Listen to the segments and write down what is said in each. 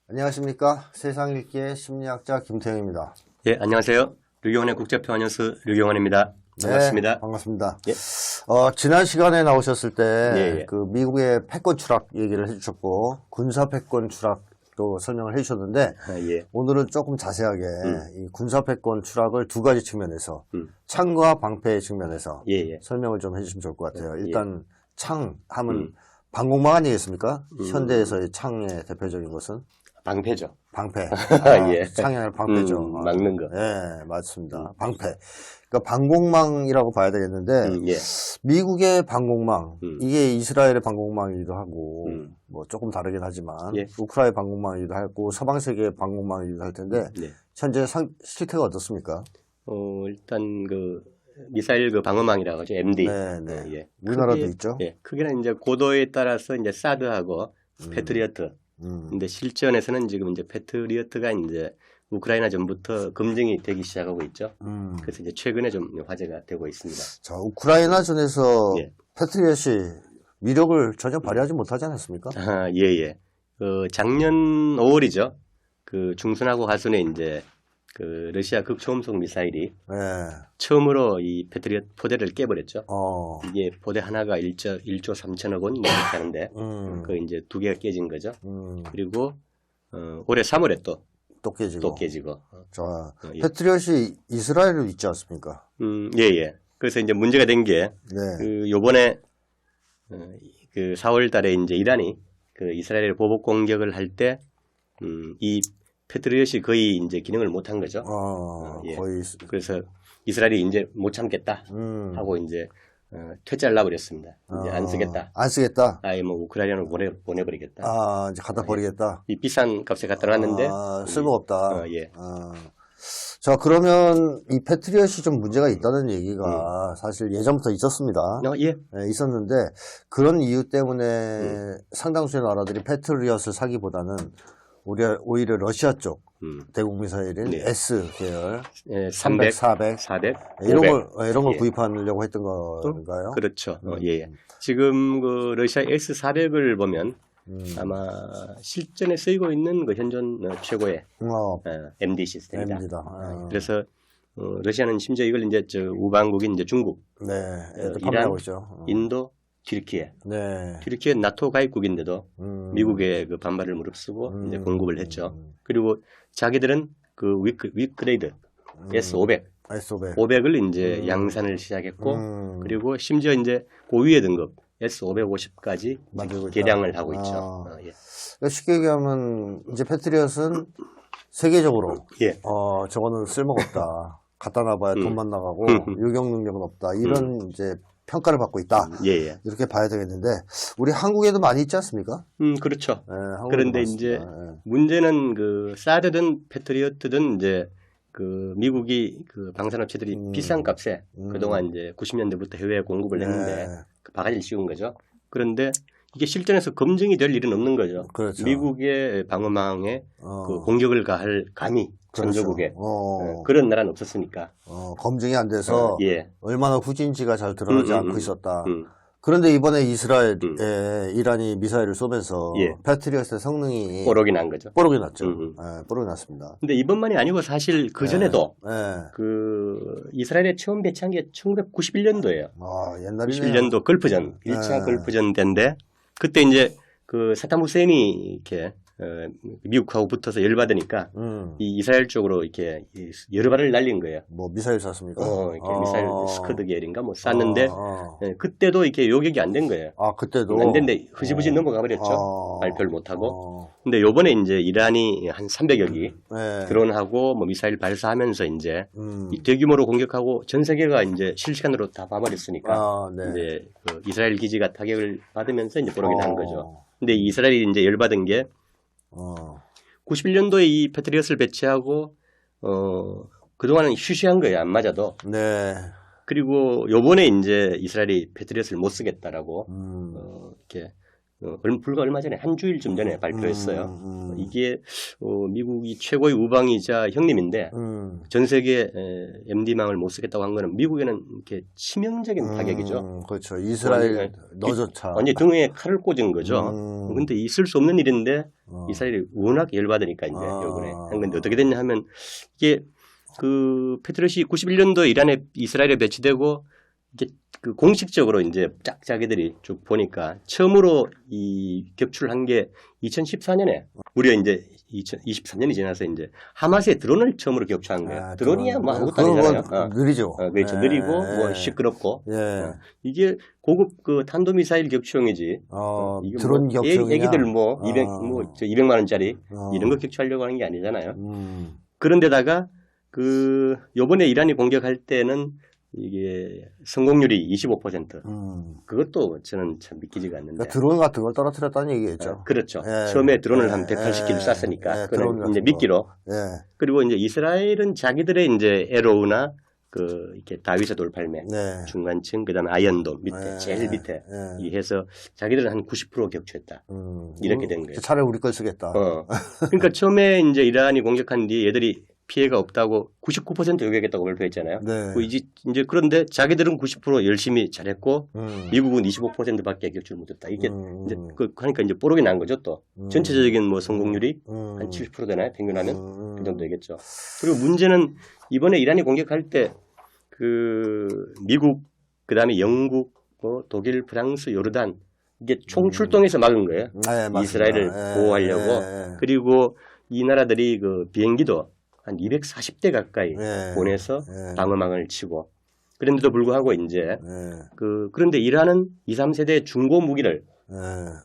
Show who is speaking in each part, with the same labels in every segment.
Speaker 1: 안녕하십니까. 세상 읽기의 심리학자 김태형입니다.
Speaker 2: 예, 안녕하세요. 류경원의 국제평화 뉴스 류경원입니다. 반갑습니다.
Speaker 1: 네, 반갑습니다.
Speaker 2: 예.
Speaker 1: 지난 시간에 나오셨을 때
Speaker 2: 예.
Speaker 1: 그 미국의 패권 추락 얘기를 해주셨고 군사 패권 추락도 설명을 해주셨는데
Speaker 2: 예.
Speaker 1: 오늘은 조금 자세하게 이 군사 패권 추락을 두 가지 측면에서 창과 방패의 측면에서
Speaker 2: 예.
Speaker 1: 설명을 좀 해주시면 좋을 것 같아요. 일단 창 하면 방공망 아니겠습니까? 현대에서의 창의 대표적인 것은
Speaker 2: 방패죠.
Speaker 1: 방패.
Speaker 2: 예.
Speaker 1: 창이 아니라 방패죠.
Speaker 2: 막는 거.
Speaker 1: 네, 맞습니다. 방패. 그러니까 방공망이라고 봐야 되겠는데,
Speaker 2: 예.
Speaker 1: 미국의 방공망, 이게 이스라엘의 방공망이기도 하고, 뭐 조금 다르긴 하지만,
Speaker 2: 예.
Speaker 1: 우크라이나 방공망이기도 하고, 서방 세계의 방공망이기도 할 텐데,
Speaker 2: 네.
Speaker 1: 현재 실태가 어떻습니까?
Speaker 2: 일단 미사일 방어망이라고 하죠. MD.
Speaker 1: 네, 네.
Speaker 2: 예.
Speaker 1: 우리나라도 있죠.
Speaker 2: 예. 크게는 이제 고도에 따라서 이제 사드하고 패트리어트. 근데 실전에서는 지금 이제 패트리어트가 이제 우크라이나 전부터 검증이 되기 시작하고 있죠. 그래서 이제 최근에 좀 화제가 되고 있습니다.
Speaker 1: 자, 우크라이나 전에서
Speaker 2: 예.
Speaker 1: 패트리엇이 위력을 전혀 발휘하지 못하지 않았습니까?
Speaker 2: 예. 작년 5월이죠. 그 중순하고 하순에 이제 그 러시아 극초음속 미사일이
Speaker 1: 네.
Speaker 2: 처음으로 이 패트리엇 포대를 깨버렸죠.
Speaker 1: 어.
Speaker 2: 이게 포대 하나가 1조 3천억 원 이렇게 하는데 그 이제 두 개가 깨진 거죠. 그리고 올해 3월에
Speaker 1: 또 깨지고. 자,
Speaker 2: 예.
Speaker 1: 패트리엇이 이스라엘에 있지 않습니까?
Speaker 2: 예. 그래서 이제 문제가 된 게
Speaker 1: 네.
Speaker 2: 요번에 그 4월 달에 이제 이란이 그 이스라엘 보복 공격을 할 때 이 패트리엇이 거의 이제 기능을 못 한 거죠. 예.
Speaker 1: 거의.
Speaker 2: 그래서 이스라엘이 이제 못 참겠다 하고 이제 퇴짜를 놔버렸습니다. 이제 안 쓰겠다.
Speaker 1: 안 쓰겠다.
Speaker 2: 아예 뭐 우크라이나로 보내버리겠다.
Speaker 1: 이제 갖다 버리겠다.
Speaker 2: 이 비싼 값에 갖다 놨는데
Speaker 1: 쓸모가 없다.
Speaker 2: 예.
Speaker 1: 자, 그러면 이 패트리엇이 좀 문제가 있다는 얘기가 사실 예전부터 있었습니다.
Speaker 2: 예.
Speaker 1: 네, 있었는데 그런 이유 때문에 상당수의 나라들이 패트리엇을 사기보다는 오히려 러시아 쪽 대공 미사일인
Speaker 2: 네.
Speaker 1: S 계열,
Speaker 2: 예,
Speaker 1: 300, 400,
Speaker 2: 400,
Speaker 1: 이런
Speaker 2: 500.
Speaker 1: 걸
Speaker 2: 예.
Speaker 1: 구입하려고 했던 건가요?
Speaker 2: 그렇죠. 예. 지금 그 러시아 S400을 보면 아마 실전에 쓰이고 있는 그 현존 최고의 MD 시스템이다.
Speaker 1: MD다.
Speaker 2: 그래서 러시아는 심지어 이걸 이제 우방국인 이제 중국,
Speaker 1: 네,
Speaker 2: 이란,
Speaker 1: 판매하고 있죠.
Speaker 2: 인도, 튀르키예.
Speaker 1: 네.
Speaker 2: 튀르키예 나토 가입국인데도 미국의 그 반발을 무릅쓰고 이제 공급을 했죠. 그리고 자기들은 그 위크레이드 S500,
Speaker 1: S500.
Speaker 2: 500을 이제 양산을 시작했고 그리고 심지어 이제 고위의 등급 S550까지 개량을 하고 있죠. 예.
Speaker 1: 그러니까 쉽게 얘기하면 이제 패트리엇은 세계적으로
Speaker 2: 예.
Speaker 1: 저거는 쓸모가 없다. 갖다 놔봐야 돈만 나가고 유격 능력은 없다. 이런 이제 평가를 받고 있다.
Speaker 2: 예.
Speaker 1: 이렇게 봐야 되겠는데 우리 한국에도 많이 있지 않습니까?
Speaker 2: 그렇죠.
Speaker 1: 네,
Speaker 2: 그런데 이제 문제는 그 사드든 패트리어트든 이제 그 미국이 그 방산업체들이 비싼 값에 그동안 이제 90년대부터 해외에 공급을 했는데 그 바가지를 씌운 거죠. 그런데 이게 실전에서 검증이 될 일은 없는 거죠.
Speaker 1: 그렇죠.
Speaker 2: 미국의 방어망에 그 공격을 가할 감이 전조국에 그런 나라는 없었으니까
Speaker 1: 검증이 안 돼서
Speaker 2: 예.
Speaker 1: 얼마나 후진지가 잘 드러나지 않고 있었다. 그런데 이번에 이스라엘에 이란이 미사일을 쏘면서
Speaker 2: 예.
Speaker 1: 패트리엇의 성능이
Speaker 2: 뽀록이 난 거죠.
Speaker 1: 뽀록이 났죠. 뽀록이 났습니다.
Speaker 2: 근데 이번만이 아니고 사실 그 전에도
Speaker 1: 네.
Speaker 2: 그 이스라엘에 처음 배치한 게 1991년도예요.
Speaker 1: 옛날이네요.
Speaker 2: 91년도 걸프전, 1차 걸프전 때인데 그때 이제 그 사담 후세인이 이렇게 미국하고 붙어서 열받으니까 이 이스라엘 쪽으로 이렇게 여러 발을 날린 거예요.
Speaker 1: 뭐 미사일 쐈습니까?
Speaker 2: 이렇게 미사일 스커드 계열인가 뭐 쐈는데 그때도 이렇게 요격이 안 된 거예요.
Speaker 1: 그때도
Speaker 2: 안 됐는데 흐지부지 넘어가 버렸죠. 발표를 못 하고. 근데 요번에 이제 이란이 한 300여기 드론하고 뭐 미사일 발사하면서 이제 대규모로 공격하고 전 세계가 이제 실시간으로 다 봐버렸으니까 이제 그 이스라엘 기지가 타격을 받으면서 이제 뽀록이 난 거죠. 근데 이스라엘이 이제 열받은 게 91년도에 이 패트리엇을 배치하고 그동안은 휴시한 거예요. 안 맞아도.
Speaker 1: 네.
Speaker 2: 그리고 요번에 이제 이스라엘이 패트리엇을 못 쓰겠다라고 이렇게 불과 얼마 전에 한 주일쯤 전에 발표했어요. 이게 미국이 최고의 우방이자 형님인데 전 세계 MD망을 못 쓰겠다고 한 거는 미국에는 이렇게 치명적인 타격이죠.
Speaker 1: 그렇죠. 이스라엘 너조차
Speaker 2: 완전히 등에 칼을 꽂은 거죠. 근데 있을 수 없는 일인데 이스라엘이 워낙 열받으니까 이제 이번에 한 건데 어떻게 됐냐 하면 이게 그 패트리엇이 91년도 이스라엘에 배치되고 이게 그 공식적으로 이제 짝 자기들이 쭉 보니까 처음으로 이 격출한 게 2014년에 무려 이제 2023년이 지나서 이제 하마스의 드론을 처음으로 격추한 거예요. 드론이야 뭐 아무것도 아니잖아요.
Speaker 1: 느리죠.
Speaker 2: 그렇죠. 느리고 뭐 시끄럽고 이게 고급 그 탄도미사일 격추용이지.
Speaker 1: 드론 격추용
Speaker 2: 애기들 뭐 200만 원짜리 이런 거 격추하려고 하는 게 아니잖아요. 그런데다가 그 요번에 이란이 공격할 때는 이게 성공률이 25%. 그것도 저는 참 믿기지가 않는데.
Speaker 1: 그러니까 드론 같은 걸 떨어뜨렸다는 얘기겠죠.
Speaker 2: 그렇죠. 처음에 드론을 한 180킬 쐈으니까 그건 이제 미끼로. 그리고 이제 이스라엘은 자기들의 이제 에로우나 그 이렇게 다윗의 돌팔매 중간층 그다음에 아이언돔 밑에 제일 밑에 이 해서 자기들은 한 90% 격추했다. 이렇게 된 거예요.
Speaker 1: 차라리 우리 걸 쓰겠다.
Speaker 2: 그러니까 처음에 이제 이란이 공격한 뒤에 얘들이 피해가 없다고 99% 요격했다고 발표했잖아요. 이제 그런데 자기들은 90% 열심히 잘했고 미국은 25%밖에 격추를 못했다. 이게 이제 그러니까 이제 뽀록이 난 거죠 또. 전체적인 뭐 성공률이 한 70% 되나요? 평균하면 그 정도 되겠죠. 그리고 문제는 이번에 이란이 공격할 때 그 미국 그다음에 영국 독일, 프랑스, 요르단 이게 총 출동해서 막은 거예요. 이스라엘을 보호하려고. 그리고 이 나라들이 그 비행기도 한 240대 가까이 보내서 방어망을 치고 그런데도 불구하고 이제 그런데 이란은 2, 3세대 중고 무기를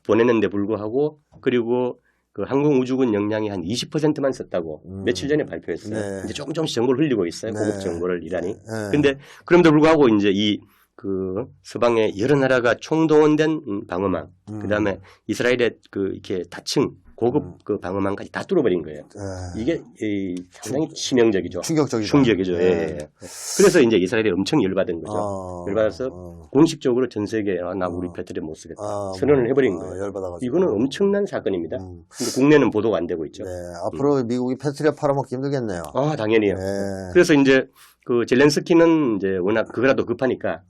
Speaker 2: 보냈는데 불구하고 그리고 그 항공우주군 역량이 한 20%만 썼다고 며칠 전에 발표했어요. 이제 조금씩 정보를 흘리고 있어요. 고급 정보를 이란이. 근데 그럼에도 불구하고 이제 그 서방의 여러 나라가 총동원된 방어망, 그다음에 이스라엘의 그 이렇게 다층 고급 그 방어망까지 다 뚫어버린 거예요. 이게 상당히 치명적이죠. 충격이죠. 그래서 이제 이스라엘이 엄청 열받은 거죠. 열받아서 공식적으로 전 세계에 나 우리 패트리엇 못 쓰겠다 선언을 해버린 거예요. 이거는 엄청난 사건입니다. 근데 국내는 보도가 안 되고 있죠.
Speaker 1: 앞으로 미국이 패트리엇 팔아먹기 힘들겠네요.
Speaker 2: 당연히요. 그래서 이제 그 젤렌스키는 이제 워낙 그거라도 급하니까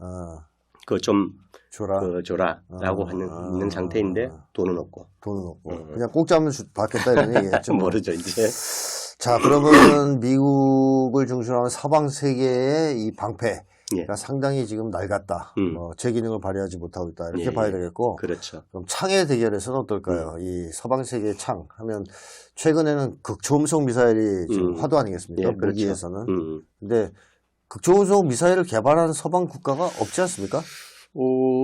Speaker 2: 그 좀 줘라라고 있는 상태인데 돈은 없고.
Speaker 1: 그냥 공짜면 받겠다 이런 얘기겠죠.
Speaker 2: 모르죠 이제.
Speaker 1: 자 그러면 미국을 중심으로 하는 서방 세계의 이 방패가 상당히 지금 낡았다. 제 기능을 발휘하지 못하고 있다. 이렇게 봐야 되겠고.
Speaker 2: 그렇죠.
Speaker 1: 그럼 창의 대결에서는 어떨까요? 이 서방 세계의 창 하면 최근에는 극초음속 미사일이 지금 화두 아니겠습니까? 무기에서는. 근데 극초음속 미사일을 개발하는 서방 국가가 없지 않습니까?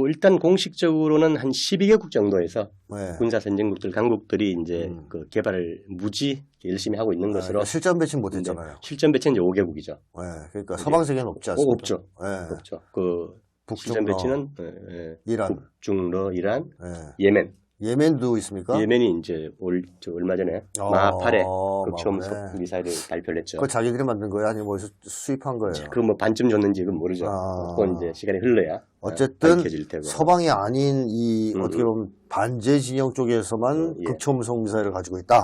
Speaker 2: 일단 공식적으로는 한 12개국 정도에서 군사 선진국들, 강국들이 이제 그 개발을 무지 열심히 하고 있는 것으로
Speaker 1: 실전 배치는 못했잖아요.
Speaker 2: 실전 배치는 이제 5개국이죠.
Speaker 1: 그러니까 서방 세계는 없지 않습니까?
Speaker 2: 없죠. 없죠. 그 실전 배치는
Speaker 1: 이란,
Speaker 2: 북중러, 이란, 예멘.
Speaker 1: 예멘도 있습니까?
Speaker 2: 예멘이 이제 얼마 전에 마하팔에 극초음속 미사일을 발표를 했죠.
Speaker 1: 그거 자기들이 만든 거예요? 아니면 어디서 수입한 거예요?
Speaker 2: 그 뭐 반쯤 줬는지 그건 모르죠. 그건 이제 시간이 흘러야
Speaker 1: 어쨌든
Speaker 2: 밝혀질 테고.
Speaker 1: 서방이 아닌 이 어떻게 보면 반제 진영 쪽에서만 극초음속 미사일을 가지고 있다.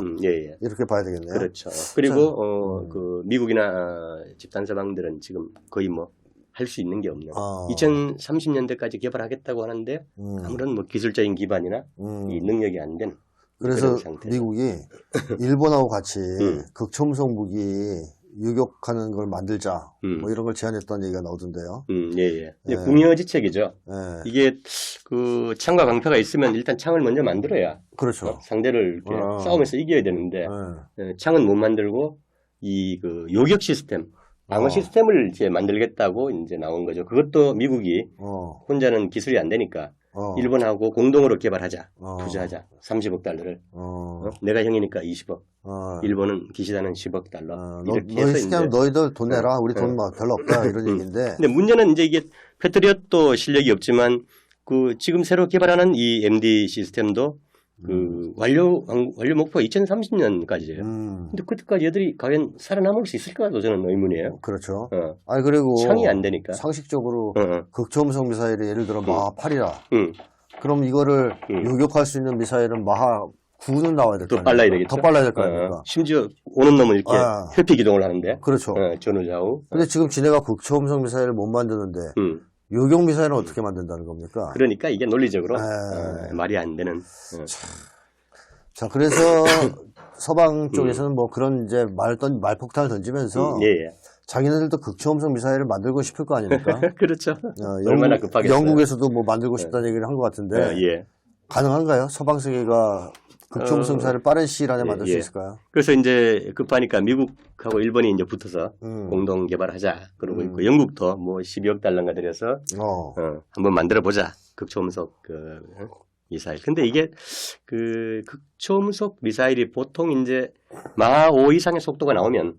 Speaker 1: 이렇게 봐야 되겠네요.
Speaker 2: 그렇죠. 그리고 그 미국이나 집단 서방들은 지금 거의 뭐 할 수 있는 게 없는 2030년대까지 개발하겠다고 하는데 아무런 뭐 기술적인 기반이나 이 능력이 안 된
Speaker 1: 그래서 미국이 일본하고 같이 극초음속 무기 유격하는 걸 만들자 뭐 이런 걸 제안했다는 얘기가 나오던데요.
Speaker 2: 궁여지책이죠. 이게 그 창과 강패가 있으면 일단 창을 먼저 만들어야
Speaker 1: 그렇죠.
Speaker 2: 상대를 이렇게 싸우면서 이겨야 되는데 창은 못 만들고 이 그 요격 시스템 방어 시스템을 이제 만들겠다고 이제 나온 거죠. 그것도 미국이 혼자는 기술이 안 되니까 일본하고 공동으로 개발하자, 투자하자, 30억 달러를. 내가 형이니까 20억. 일본은 기시다는 10억 달러. 이렇게 해서 이제
Speaker 1: 너희들 돈 내라. 우리 돈 별로 없다 이런 얘기인데.
Speaker 2: 근데 문제는 이제 이게 패트리엇도 실력이 없지만 그 지금 새로 개발하는 이 MD 시스템도 그 완료 목표가 2030년까지예요. 근데 그때까지 얘들이 과연 살아남을 수 있을까도 저는 의문이에요.
Speaker 1: 그렇죠. 그리고
Speaker 2: 창이 안 되니까
Speaker 1: 상식적으로 극초음속 미사일이 예를 들어 마하8이라 그럼 이거를 요격할 수 있는 미사일은 마하 9는 나와야 될 거 아닙니까?
Speaker 2: 더 빨라야 되겠죠.
Speaker 1: 더 빨라야 될 거 아닙니까?
Speaker 2: 심지어 오는 놈은 이렇게 회피 기동을 하는데.
Speaker 1: 그렇죠.
Speaker 2: 전후 좌우.
Speaker 1: 근데 지금 지네가 극초음속 미사일을 못 만드는데 요격 미사일은 어떻게 만든다는 겁니까?
Speaker 2: 그러니까 이게 논리적으로 말이 안 되는.
Speaker 1: 자, 그래서 서방 쪽에서는 뭐 그런 이제 말폭탄을 던지면서 자기네들도 극초음속 미사일을 만들고 싶을 거 아닙니까?
Speaker 2: 그렇죠. 얼마나 급하겠어요.
Speaker 1: 영국에서도 뭐 만들고 싶다는 얘기를 한 것 같은데 가능한가요? 서방 세계가 극초음속 미사일을 빠른 시일 안에 만들 수 있을까요?
Speaker 2: 그래서 이제 급하니까 미국하고 일본이 이제 붙어서 공동 개발하자 그러고 있고 영국도 뭐 12억 달러인가 들여서 한번 만들어 보자 극초음속 미사일. 근데 이게 그 극초음속 미사일이 보통 이제 마하 5 이상의 속도가 나오면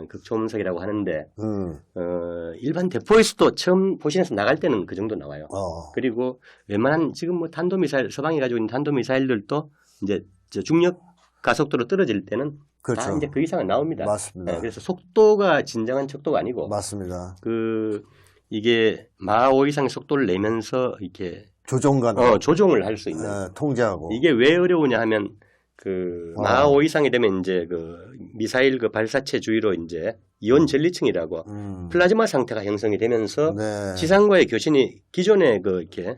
Speaker 2: 극초음속이라고 하는데 일반 대포에서도 처음 포신해서 나갈 때는 그 정도 나와요. 그리고 웬만한 지금 뭐 탄도미사일 서방이 가지고 있는 탄도미사일들도 이제 중력 가속도로 떨어질 때는 다 이제 그 이상은 나옵니다.
Speaker 1: 맞습니다.
Speaker 2: 그래서 속도가 진정한 척도가 아니고
Speaker 1: 맞습니다.
Speaker 2: 이게 마하 5 이상의 속도를 내면서 이렇게 조종을 할 수 있는
Speaker 1: 통제하고
Speaker 2: 이게 왜 어려우냐 하면 마하 5 이상이 되면 이제 미사일 발사체 주위로 이제 이온 전리층이라고 플라즈마 상태가 형성이 되면서 지상과의 교신이 기존의 이렇게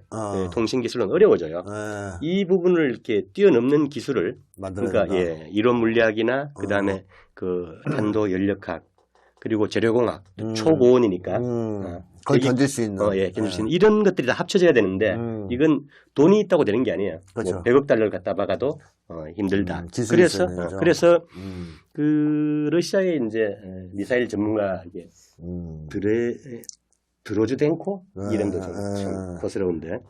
Speaker 2: 통신 기술은 어려워져요. 이 부분을 이렇게 뛰어넘는 기술을 그러니까 이론 물리학이나 그다음에 탄도 연력학 그리고 재료공학 초고온이니까
Speaker 1: 거의 견딜 수 있는
Speaker 2: 견딜 수 있는 이런 것들이 다 합쳐져야 되는데 이건 돈이 있다고 되는 게 아니에요.
Speaker 1: 그렇죠.
Speaker 2: 뭐 100억 달러를 갖다 박아도 힘들다. 그래서 러시아의 이제 미사일 전문가 드로즈덴코 이름도 좀 거스러운데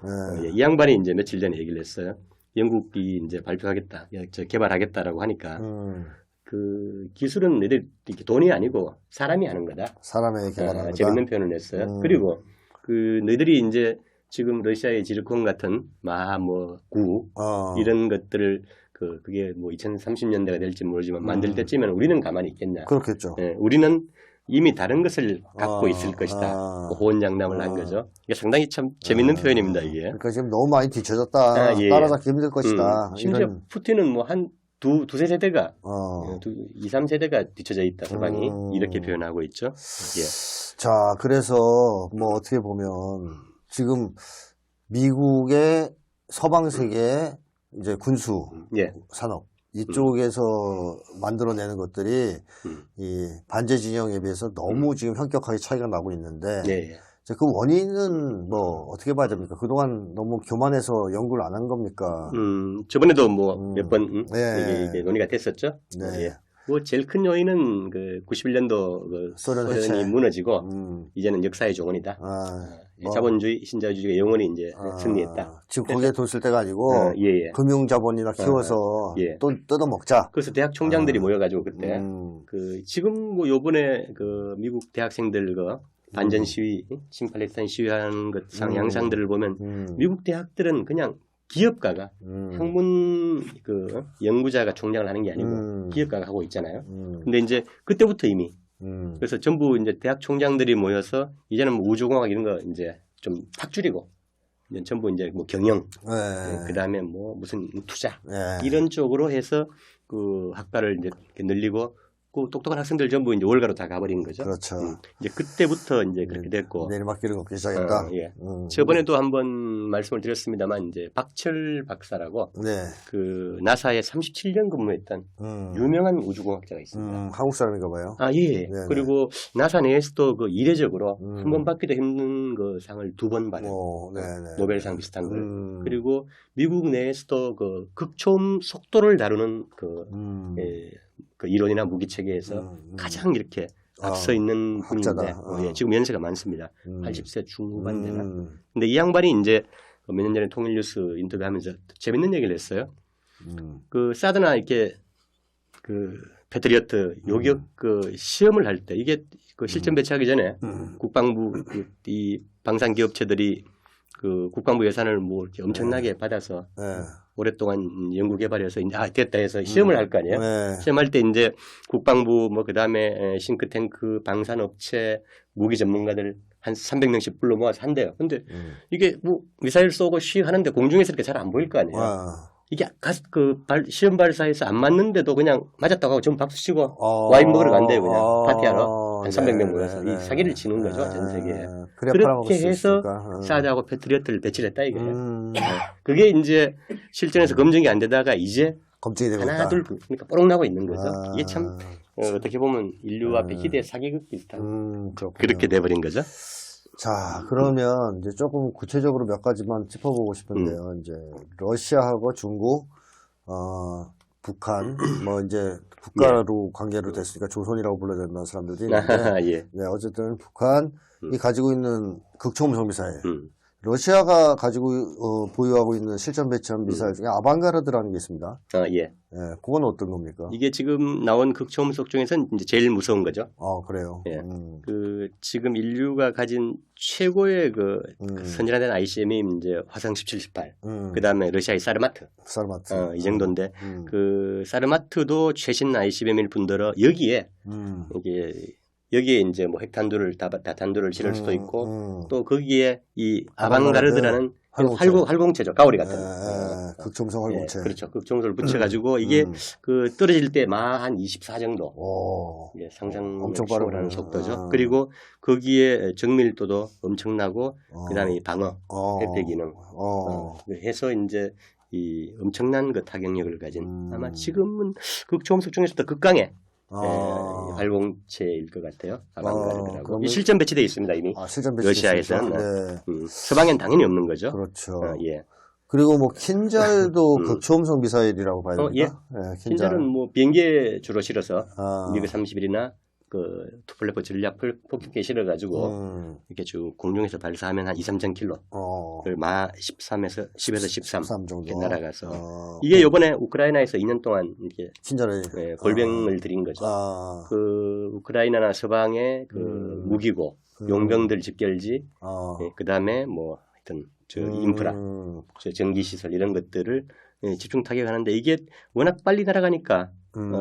Speaker 2: 이 양반이 이제 며칠 전에 얘기를 했어요. 영국이 이제 발표하겠다, 개발하겠다라고 하니까 그 기술은 너희들 돈이 아니고 사람이 하는 거다.
Speaker 1: 사람의 개발하는 거다.
Speaker 2: 재밌는 표현을 냈어요. 그리고 너희들이 이제 지금 러시아의 지르콘 같은 마하 9 이런 것들을 그게 뭐 2030년대가 될지 모르지만 만들 때쯤에는 우리는 가만히 있겠냐.
Speaker 1: 그렇겠죠.
Speaker 2: 우리는 이미 다른 것을 갖고 있을 것이다. 호언장담을 한 거죠. 이게 상당히 참 재밌는 표현입니다. 이게.
Speaker 1: 그러니까 지금 너무 많이 뒤쳐졌다. 따라잡기 힘들 것이다.
Speaker 2: 심지어 푸틴은 뭐 한 두세 세대가 2, 3세대가 뒤쳐져 있다. 서방이 이렇게 표현하고 있죠.
Speaker 1: 자, 그래서 뭐 어떻게 보면 지금 미국의 서방 세계의 이제 군수 산업 이쪽에서 만들어내는 것들이 이 반제 진영에 비해서 너무 지금 현격하게 차이가 나고 있는데 그 원인은 뭐 어떻게 봐야 됩니까? 그동안 너무 교만해서 연구를 안 한 겁니까?
Speaker 2: 저번에도 뭐 몇 번 이게 논의가 됐었죠. 뭐 제일 큰 요인은 91년도 소련이 무너지고 이제는 역사의 종언이다. 자본주의, 신자유주의가 영원히 이제 승리했다.
Speaker 1: 지금 거기에 돈 쓸 때가 아니고 금융자본이나 키워서 또 뜯어먹자.
Speaker 2: 그래서 대학 총장들이 모여가지고 그때 지금 뭐 요번에 미국 대학생들 반전 시위, 신팔레스타인 시위하는 양상들을 보면 미국 대학들은 그냥 기업가가 학문 연구자가 총장을 하는 게 아니고 기업가가 하고 있잖아요. 근데 이제 그때부터 이미 그래서 전부 이제 대학 총장들이 모여서 이제는 뭐 우주공학 이런 거 이제 좀 탁 줄이고 이제 전부 이제 뭐 경영, 그다음에 뭐 무슨 투자 이런 쪽으로 해서 학과를 이제 늘리고. 똑똑한 학생들 전부 이제 월가로 다 가버린 거죠.
Speaker 1: 그렇죠.
Speaker 2: 이제 그때부터 이제 그렇게 됐고.
Speaker 1: 내리막길을 걷기 시작했다.
Speaker 2: 저번에도 한번 말씀을 드렸습니다만 이제 박철 박사라고 나사에 37년 근무했던 유명한 우주공학자가 있습니다.
Speaker 1: 한국 사람인가 봐요.
Speaker 2: 그리고 나사 내에서도 이례적으로 한 번 받기도 힘든 상을 2번 받은 노벨상 비슷한 걸. 그리고 미국 내에서도 극초음 속도를 다루는 이론이나 무기 체계에서 가장 이렇게 앞서 있는 분인데 지금 연세가 많습니다. 80세 중후반 되나. 근데 이 양반이 이제 몇 년 전에 통일뉴스 인터뷰하면서 재밌는 얘기를 했어요. 사드나 이렇게 패트리어트 요격 시험을 할 때 이게 실전 배치하기 전에 국방부 이 방산 기업체들이 국방부 예산을 뭐 이렇게 엄청나게 받아서 오랫동안 연구 개발해서 이제 됐다 해서 시험을 할 거 아니에요. 시험할 때 이제 국방부 뭐 그다음에 싱크탱크 방산업체 무기 전문가들 한 300명씩 불러 모아서 한대요. 근데 이게 뭐 미사일 쏘고 하는데 공중에서 이렇게 잘 안 보일 거 아니에요. 이게 시험 발사에서 안 맞는데도 그냥 맞았다고 하고 전 박수 치고 와인 먹으러 간대요. 그냥 파티하러. 한 300명 모여서 이 사기를 치는 거죠. 전 세계에. 그렇게 해서 사드하고 패트리어트를 배치를 했다 이거예요. 그게 이제 실전에서 검증이 안 되다가 이제
Speaker 1: 검증이 되고
Speaker 2: 하나 둘 그러니까 뽀록 나고 있는 거죠. 이게 참 어떻게 보면 인류 앞에 희대의 사기극 비슷한 그렇게 돼버린 거죠.
Speaker 1: 자, 그러면 이제 조금 구체적으로 몇 가지만 짚어보고 싶은데요. 이제 러시아하고 중국, 북한, 뭐 이제 국가로 관계로 됐으니까 조선이라고 불러야 된다는 사람들도 있는데,
Speaker 2: 예.
Speaker 1: 네, 어쨌든 북한이 가지고 있는 극초음속 미사일, 러시아가 가지고 보유하고 있는 실전 배치한 미사일 중에 아방가르드라는 게 있습니다.
Speaker 2: 예.
Speaker 1: 예, 그건 어떤 겁니까?
Speaker 2: 이게 지금 나온 극초음속 중에서는 이제 제일 무서운 거죠.
Speaker 1: 그래요.
Speaker 2: 예. 지금 인류가 가진 최고의 선진화된 ICBM이 이제 화성 17, 18. 그다음에 러시아의 사르마트. 이 정도인데 그 사르마트도 최신 ICBM일 뿐더러 여기에 이제 뭐 핵탄두를 다탄두를 실을 수도 있고 또 거기에 이 아방가르드라는 활공체죠. 가오리 같은.
Speaker 1: 극초음속 활공체.
Speaker 2: 그렇죠. 극초음속을 붙여가지고 이게 떨어질 때 마 한 24 정도. 이게 상상
Speaker 1: 엄청 빠른
Speaker 2: 속도죠. 그리고 거기에 정밀도도 엄청나고 그다음에 방어, 회피 기능. 해서 이제 이 엄청난 그 타격력을 가진 아마 지금은 극초음속 중에서도 극강의 활공체일 것 같아요. 아방가르드라고. 실전 배치되어 있습니다 이미.
Speaker 1: 실전
Speaker 2: 러시아에서는.
Speaker 1: 네.
Speaker 2: 서방엔 당연히 없는 거죠.
Speaker 1: 그렇죠.
Speaker 2: 예.
Speaker 1: 그리고 뭐 킨잘도 극초음속 미사일이라고 봐야 됩니까?
Speaker 2: 예. 킨잘은 뭐 비행기에 주로 실어서 미그 31이나 그 투플레퍼 전략 폭격기에 실어가지고 이렇게 쭉 공중에서 발사하면 한 2, 3천 킬로. 마 13에서 13
Speaker 1: 정도
Speaker 2: 이렇게 날아가서 이게 이번에 우크라이나에서 2년 동안 이렇게
Speaker 1: 킨잘에
Speaker 2: 골병을 들인 거죠. 그 우크라이나나 서방의 그 무기고 용병들 집결지, 그다음에 뭐 하여튼 인프라, 전기 시설 이런 것들을 집중 타격하는데 이게 워낙 빨리 날아가니까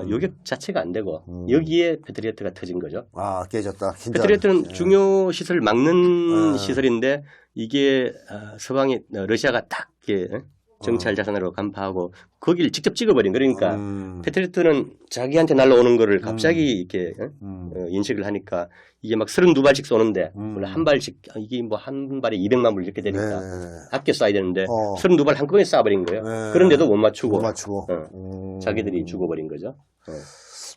Speaker 2: 요격 자체가 안 되고 여기에 패트리어트가 터진 거죠.
Speaker 1: 깨졌다.
Speaker 2: 패트리어트는 중요 시설을 막는 시설인데 이게 서방이 러시아가 딱 이렇게 정찰 자산으로 간파하고 거기를 직접 찍어버린 그러니까 패트리어트는 자기한테 날라오는 거를 갑자기 이렇게 인식을 하니까 이게 막 32발씩 쏘는데 물론 한 발씩 이게 뭐 한 발에 200만 불 이렇게 되니까 아껴 쏴야 되는데 32발 한꺼번에 쏴버린 거예요. 그런데도 못 맞추고 자기들이 죽어버린 거죠.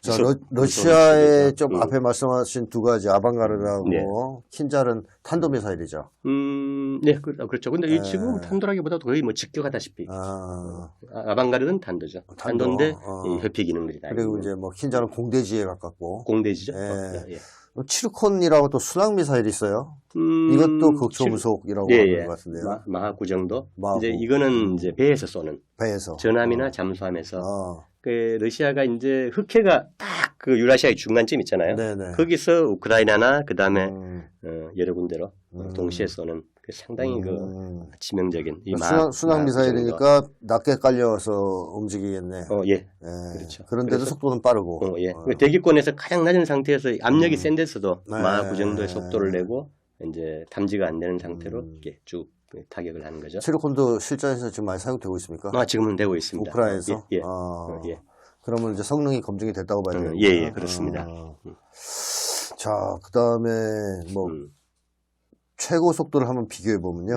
Speaker 1: 자, 러시아의 좀 앞에 말씀하신 두 가지 아방가르드하고 킨잘은 탄도미사일이죠.
Speaker 2: 네, 그렇죠. 근데 지금 탄도라기보다도 거의 뭐 직격하다시피. 아방가르드는 탄도죠. 탄도인데 회피 기능들이 다.
Speaker 1: 그리고 이제 뭐 킨잘은 공대지에 가깝고.
Speaker 2: 공대지죠.
Speaker 1: 예. 치르콘이라고 또 순항미사일이 있어요. 이것도 극초음속이라고 하는 것 같은데요.
Speaker 2: 마하 9 정도. 이제 이거는 이제 배에서 쏘는. 전함이나 잠수함에서. 그 러시아가 이제 흑해가 딱 그 유라시아의 중간쯤 있잖아요. 거기서 우크라이나나 그 다음에 여러 군데로 동시에 쏘는 상당히 치명적인 이
Speaker 1: 순항 미사일이니까 낮게 깔려서 움직이겠네.
Speaker 2: 그렇죠.
Speaker 1: 그런데도 속도는 빠르고.
Speaker 2: 대기권에서 가장 낮은 상태에서 압력이 센 데서도 마하 9 정도의 속도를 내고 이제 탐지가 안 되는 상태로 이렇게 쭉 타격을 하는 거죠.
Speaker 1: 치르콘도 실전에서 지금 많이 사용되고 있습니까?
Speaker 2: 지금은 되고 있습니다.
Speaker 1: 우크라이나에서? 그러면 이제 성능이 검증이 됐다고 봐야 되겠네요.
Speaker 2: 예, 그렇습니다.
Speaker 1: 자, 그 다음에 뭐 최고 속도를 한번 비교해 보면요.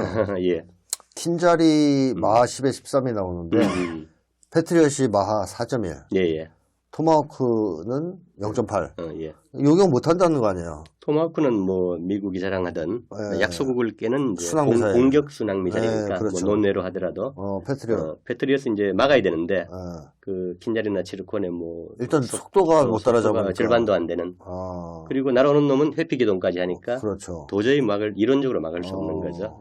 Speaker 1: 킨잘이 마하 10에 13이 나오는데 패트리엇이 마하 4.1. 토마호크는 0.8. 요격 못 한다는 거 아니에요?
Speaker 2: 토마호크는 뭐 미국이 자랑하던 약소국을 깨는 이제 공격 순항 미사일이니까 뭐 논외로 하더라도 패트리엇은 이제 막아야 되는데 그 킨잘이나 치르콘에 뭐
Speaker 1: 일단 속도가 못 따라잡으니까
Speaker 2: 절반도 안 되는. 그리고 날아오는 놈은 회피 기동까지 하니까 도저히 이론적으로 막을 수 없는 거죠.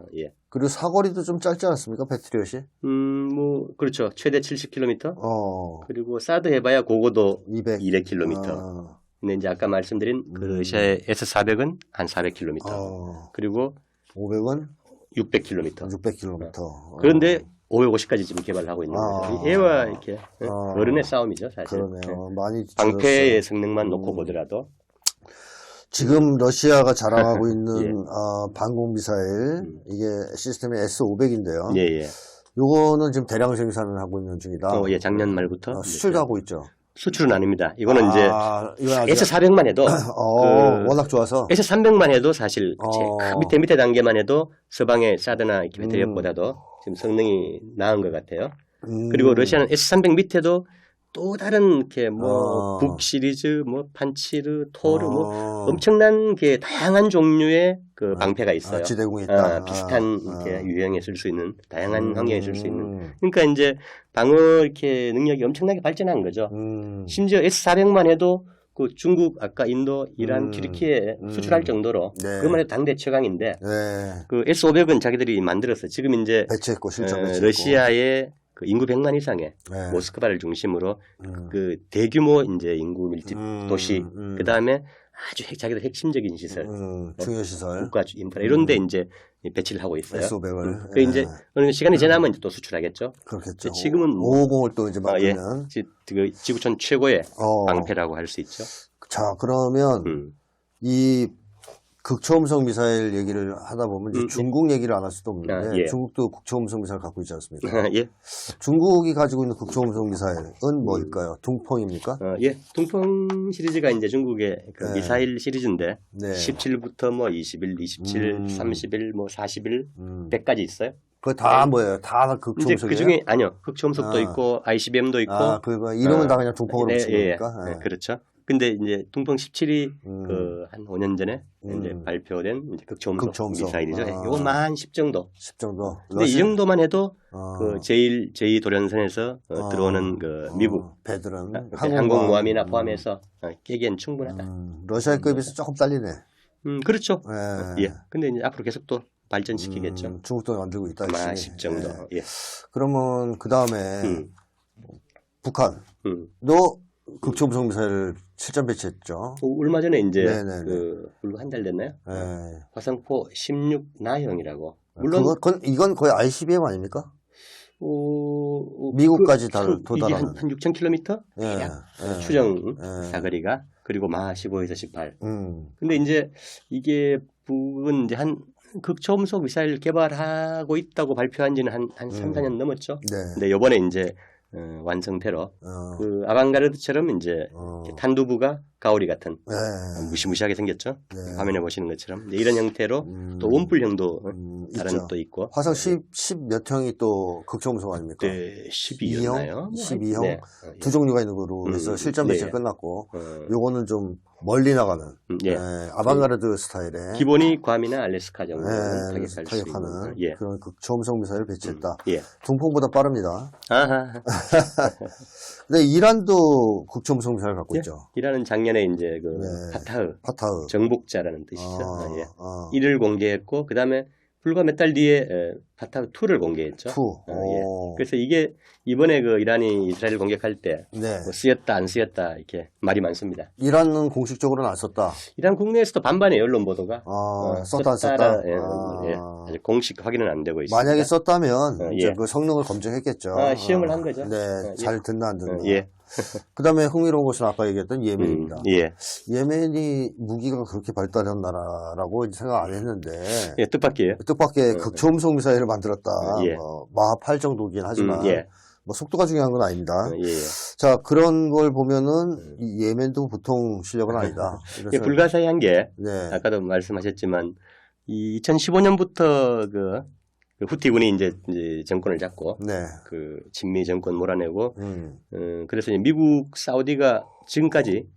Speaker 1: 그리고 사거리도 좀 짧지 않습니까, 패트리엇이?
Speaker 2: 뭐 그렇죠. 최대 70km. 그리고 사드 해봐야 고고도 200km. 근데 이제 아까 말씀드린 그 러시아의 S400은 한 400km. 그리고
Speaker 1: 500은
Speaker 2: 600km. 그런데 550까지 지금 개발을 하고 있는 거죠. 얘와 이렇게 어른의 싸움이죠, 사실.
Speaker 1: 그러네요. 많이
Speaker 2: 방패의 성능만 놓고 보더라도.
Speaker 1: 지금 러시아가 자랑하고 있는 방공 미사일 이게 시스템이 S-500인데요.
Speaker 2: 예, 예.
Speaker 1: 요거는 지금 대량 생산을 하고 있는 중이다.
Speaker 2: 예, 작년 말부터
Speaker 1: 수출도 하고 있죠.
Speaker 2: 수출은 아닙니다. 이거는 이제
Speaker 1: 이건
Speaker 2: S400만 해도
Speaker 1: 워낙 좋아서
Speaker 2: S300만 해도 사실 밑에 단계만 해도 서방의 사드나 배터리보다도 지금 성능이 나은 것 같아요. 그리고 러시아는 S300 밑에도 또 다른 이렇게 뭐 북 시리즈, 뭐 판치르, 토르, 뭐 엄청난 게 다양한 종류의 그 방패가 있어요.
Speaker 1: 지대공이 있다.
Speaker 2: 비슷한 이렇게 유형에 쓸 수 있는 다양한 환경에 쓸 수 있는. 그러니까 이제 방어 이렇게 능력이 엄청나게 발전한 거죠. 심지어 S400만 해도 그 중국, 아까 인도, 이란, 튀르키예에 수출할 정도로 그것만 해도 당대 최강인데 그 S500은 자기들이 만들어서 지금 이제
Speaker 1: 배치했고 실전 배치했고
Speaker 2: 러시아의 그 인구 100만 이상의 모스크바를 중심으로 그 대규모 이제 인구 밀집 도시 그 다음에 아주 자기들 핵심적인 시설,
Speaker 1: 중요 시설,
Speaker 2: 국가 인프라 이런데 이제 배치를 하고 있어요.
Speaker 1: S500을.
Speaker 2: 그 이제 어느 시간이 지나면 이제 또 수출하겠죠.
Speaker 1: 그렇겠죠.
Speaker 2: 지금은
Speaker 1: 550을 또 이제 만들면
Speaker 2: 그 지구촌 최고의 방패라고 할 수 있죠.
Speaker 1: 자, 그러면 이 극초음속 미사일 얘기를 하다 보면 이제 중국 얘기를 안 할 수도 없는데 중국도 극초음속 미사일 갖고 있지 않습니까?
Speaker 2: 예. 중국이
Speaker 1: 가지고 있는 극초음속 미사일은 뭘까요? 둥펑입니까?
Speaker 2: 예. 둥펑 시리즈가 이제 중국의 그 미사일 시리즈인데 17부터 뭐 21, 27, 31, 뭐 41, 100까지 있어요.
Speaker 1: 그거 다 뭐예요? 다 극초음속이에요?
Speaker 2: 이제 그 중에 아니요. 극초음속도 있고 ICBM도 있고.
Speaker 1: 그거 이름은 다 그냥 둥펑으로 붙인 겁니까?
Speaker 2: 네, 그렇죠. 근데 이제 둥펑 17이 그 한 5년 전에 이제 발표된 이제 극초음속 미사일이죠. 요거만 10 정도.
Speaker 1: 10 정도.
Speaker 2: 근데 이 정도만 해도 그 제2 도련선에서 들어오는 그 미국
Speaker 1: 배들은
Speaker 2: 항공모함이나 포함해서 깨기엔 충분하다.
Speaker 1: 러시아급에서 조금 딸리네.
Speaker 2: 그렇죠. 예. 근데 이제 앞으로 계속 또 발전시키겠죠.
Speaker 1: 중국도 만들고 있다.
Speaker 2: 아마 10 정도. 예.
Speaker 1: 그러면 그 다음에 북한도 극초음속 미사일을 실전 배치했죠.
Speaker 2: 얼마 전에 이제 불과 한 달 됐나요? 화성포 16 나형이라고. 물론
Speaker 1: 이건 거의 ICBM 아닙니까? 미국까지 도달하는
Speaker 2: 한 6,000km 추정 사거리가 그리고 마 15에서 18. 근데 이제 이게 북은 이제 한 극초음속 미사일 개발하고 있다고 발표한 지는 한 3, 4년 넘었죠. 근데 요번에 이제 완성태로 그 아방가르드처럼 이제 탄두부가 가오리 같은 무시무시하게 생겼죠. 화면에 보시는 것처럼 이런 형태로 또 원뿔형도 다른 또 있고
Speaker 1: 화성 10 몇 형이 또 극초음속 아닙니까?
Speaker 2: 네, 12였나요?
Speaker 1: 12형 두 종류가 있는 거로 해서 실전 배치 끝났고 요거는 좀 멀리 나가는 아방가르드 스타일의
Speaker 2: 기본이 괌이나 알래스카 정도는 타격하는
Speaker 1: 그런 극초음속 미사일을 배치했다. 둥펑보다 빠릅니다. 근데 이란도 극초음속 미사일 갖고 있죠.
Speaker 2: 이란은 작년에 이제 그 파타흐 정복자라는 뜻이죠. 이를 공개했고 그 다음에 불과 몇 달 뒤에 파타흐 2를 공개했죠. 그래서 이게 이번에 그 이란이 이스라엘을 공격할 때 뭐 쓰였다 안 쓰였다 이렇게 말이 많습니다.
Speaker 1: 이란은 공식적으로는 안 썼다.
Speaker 2: 이란 국내에서도 반반이에요. 언론 보도가.
Speaker 1: 썼다 안 썼다.
Speaker 2: 아직 공식 확인은 안 되고 있습니다.
Speaker 1: 만약에 썼다면 이제 그 성능을 검증했겠죠.
Speaker 2: 시험을 한 거죠.
Speaker 1: 잘 듣나 안 듣나. 그다음에 흥미로운 것은 아까 얘기했던 예멘입니다. 예멘이 무기가 그렇게 발달한 나라라고 생각 안 했는데 뜻밖의 극초음속 미사일을 만들었다. 마하 8 정도긴 하지만 뭐 속도가 중요한 건 아닙니다. 자, 그런 걸 보면은 이 예멘도 보통 실력은 아니다.
Speaker 2: 불가사의한 게 아까도 말씀하셨지만 2015년부터 그 후티군이 이제 정권을 잡고 그 친미 정권 몰아내고 그래서 이제 미국 사우디가 지금까지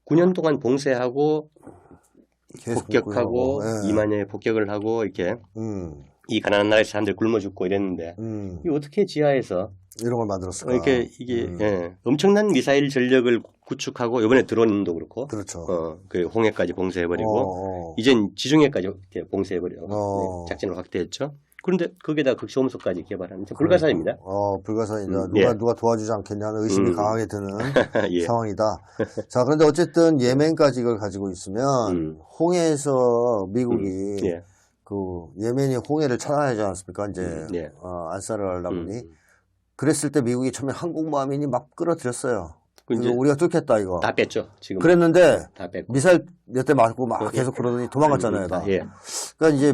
Speaker 2: 9년 동안 봉쇄하고 폭격하고 2만여의 폭격을 하고 이렇게 이 가난한 나라의 사람들 굶어 죽고 이랬는데 이게 어떻게 지하에서
Speaker 1: 이런 걸 만들었을까?
Speaker 2: 이게 엄청난 미사일 전력을 구축하고 이번에 드론도 그렇고 그 홍해까지 봉쇄해버리고 이젠 지중해까지 봉쇄해버리고 작전을 확대했죠. 그런데 거기에다 극초음속까지 개발하는 불가사의입니다.
Speaker 1: 불가사의다. 누가 도와주지 않겠냐는 의심이 강하게 드는 상황이다. 자, 그런데 어쨌든 예멘까지 이걸 가지고 있으면 홍해에서 미국이 그 예멘이 홍해를 차단하지 않습니까? 이제 안살을 하려고 보니 그랬을 때 미국이 처음에 항공모함이니 막 끌어들였어요.
Speaker 2: 이제
Speaker 1: 이거 우리가 뚫겠다 이거.
Speaker 2: 다 뺐죠. 지금
Speaker 1: 그랬는데
Speaker 2: 다 뺐고.
Speaker 1: 미사일 몇 대 맞고 막 계속 그러더니 도망갔잖아요. 다.
Speaker 2: 예.
Speaker 1: 그러니까 이제